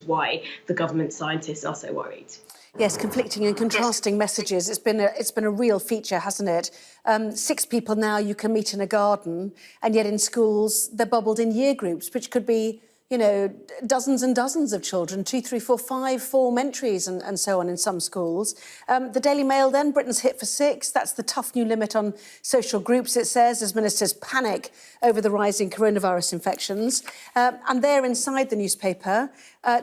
Why the government scientists are so worried. Yes, conflicting and contrasting messages. It's been a real feature, hasn't it? 6 people now you can meet in a garden, and yet in schools they're bubbled in year groups, which could be, you know, dozens and dozens of children, 2, 3, 4, 5 formentaries and so on in some schools. The Daily Mail then, Britain's hit for 6. That's the tough new limit on social groups, it says, as ministers panic over the rising coronavirus infections. And there inside the newspaper,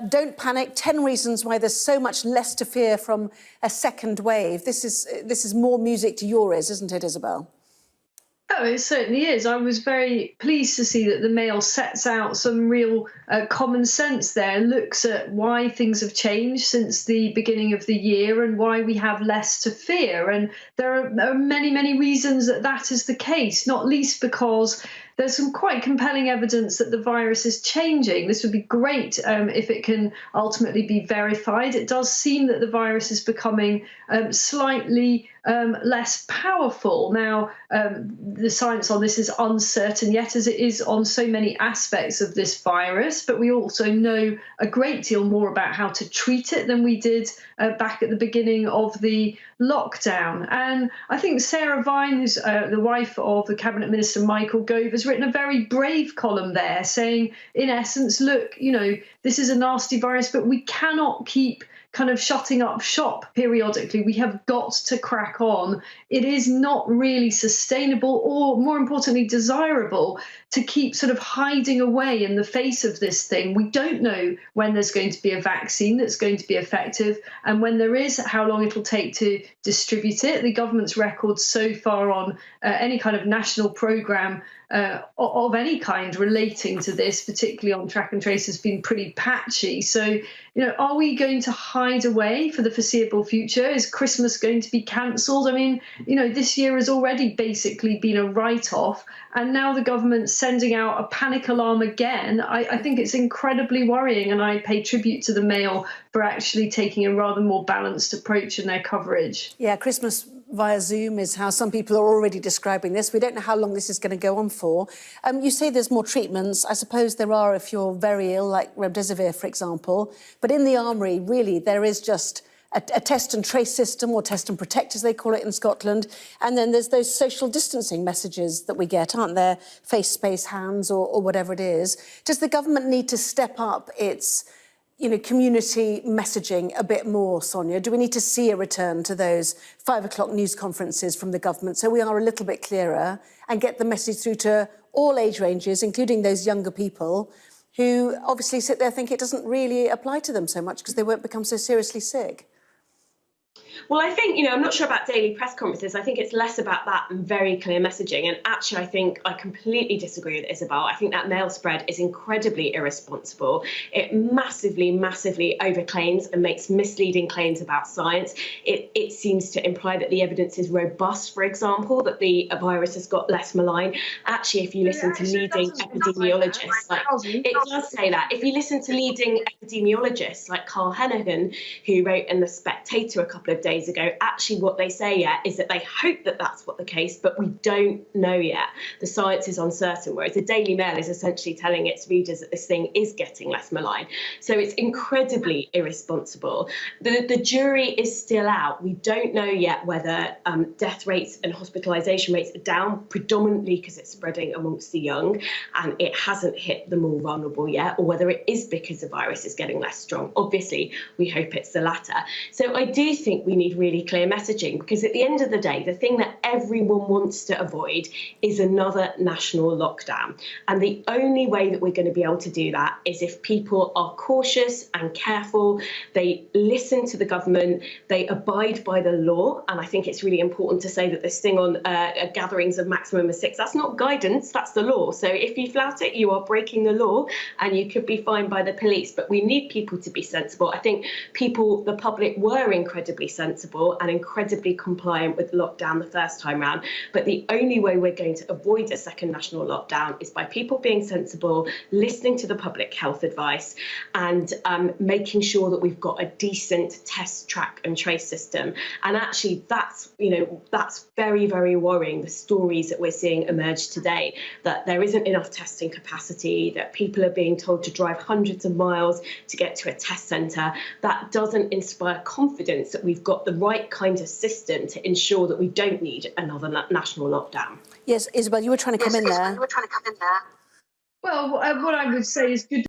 don't panic, 10 reasons why there's so much less to fear from a second wave. This is more music to your ears, isn't it, Isabel? Oh, it certainly is. I was very pleased to see that the Mail sets out some real common sense there, looks at why things have changed since the beginning of the year and why we have less to fear. And there are many, many reasons that that is the case, not least because there's some quite compelling evidence that the virus is changing. This would be great if it can ultimately be verified. It does seem that the virus is becoming slightly less powerful. Now, the science on this is uncertain yet, as it is on so many aspects of this virus, but we also know a great deal more about how to treat it than we did back at the beginning of the lockdown. And I think Sarah Vine, who's the wife of the Cabinet Minister Michael Gove, has written a very brave column there saying, in essence, look, you know, this is a nasty virus, but we cannot keep kind of shutting up shop periodically. We have got to crack on. It is not really sustainable or, more importantly, desirable to keep sort of hiding away in the face of this thing. We don't know when there's going to be a vaccine that's going to be effective, and when there is, how long it'll take to distribute it. The government's record so far on any kind of national programme of any kind relating to this, particularly on track and trace, has been pretty patchy. So, you know, are we going to hide away for the foreseeable future? Is Christmas going to be cancelled? I mean, you know, this year has already basically been a write-off, and now the government's sending out a panic alarm again. I think it's incredibly worrying, and I pay tribute to the Mail for actually taking a rather more balanced approach in their coverage. Yeah, Christmas via Zoom is how some people are already describing this. We don't know how long this is going to go on for. You say there's more treatments. I suppose there are if you're very ill, like remdesivir, for example. But in the armoury, really, there is just a test and trace system, or test and protect, as they call it in Scotland. And then there's those social distancing messages that we get, aren't there? Face, space, hands, or whatever it is. Does the government need to step up its, you know, community messaging a bit more, Sonia? Do we need to see a return to those 5 o'clock news conferences from the government so we are a little bit clearer and get the message through to all age ranges, including those younger people who obviously sit there think it doesn't really apply to them so much because they won't become so seriously sick? Well, I think, you know, I'm not sure about daily press conferences. I think it's less about that and very clear messaging. And actually, I think I completely disagree with Isabel. I think that Mail spread is incredibly irresponsible. It massively, massively overclaims and makes misleading claims about science. It seems to imply that the evidence is robust, for example, that the virus has got less malign. Actually, if you listen to leading epidemiologists, like, it does say that. If you listen to leading epidemiologists like Carl Hennigan, who wrote in The Spectator a couple of days ago, actually what they say is that they hope that that's what the case, but we don't know yet. The science is uncertain, whereas the Daily Mail is essentially telling its readers that this thing is getting less malign. So it's incredibly irresponsible. The jury is still out. We don't know yet whether death rates and hospitalisation rates are down, predominantly because it's spreading amongst the young and it hasn't hit the more vulnerable yet, or whether it is because the virus is getting less strong. Obviously, we hope it's the latter. So I do think we need really clear messaging, because at the end of the day, the thing that everyone wants to avoid is another national lockdown. And the only way that we're going to be able to do that is if people are cautious and careful, they listen to the government, they abide by the law. And I think it's really important to say that this thing on gatherings of maximum of 6, that's not guidance, that's the law. So if you flout it, you are breaking the law and you could be fined by the police. But we need people to be sensible. I think people, the public, were incredibly sensible sensible and incredibly compliant with lockdown the first time round. But the only way we're going to avoid a second national lockdown is by people being sensible, listening to the public health advice, and making sure that we've got a decent test, track and trace system. And actually, that's very, very worrying, the stories that we're seeing emerge today, that there isn't enough testing capacity, that people are being told to drive hundreds of miles to get to a test centre. That doesn't inspire confidence that we've got the right kind of system to ensure that we don't need another national lockdown. Yes, Isabel, you were trying to come in there. Well, what I would say is good